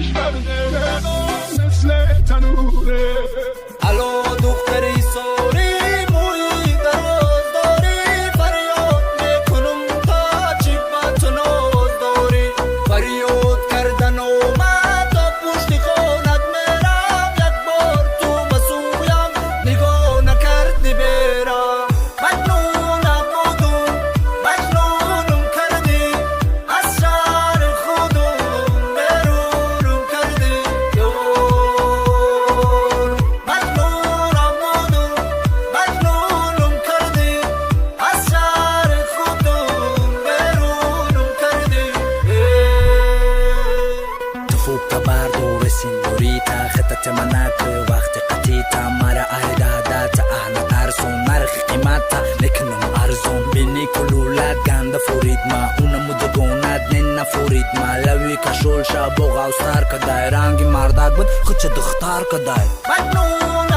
آتش کرده مثل تنوره. الو دختری سوری موی دراز داری فریاد میکنم تا چی با تو ناز داری فریاد کردن اومد تا پشت خانت میرم یک بار تو مسویم نگاه نکردی برم مجنونم بودم مجنونم کردی از شهر خودم بیرونم کردی مجنونم بودم مجنونم کردی از شهر خودم بیرونم کردی تو فوق بردور سینوریتا خطت منک وقت قطیتا مرا ایدادت اهل ارزون نرخ قیمتا نکنم ارزون بینی کلولت گنده فورید ما اونم مدگونت نن فورید ما لوی کشول شب و غوستر کدای رنگی مردک بود خود چه دختر کدای مجنون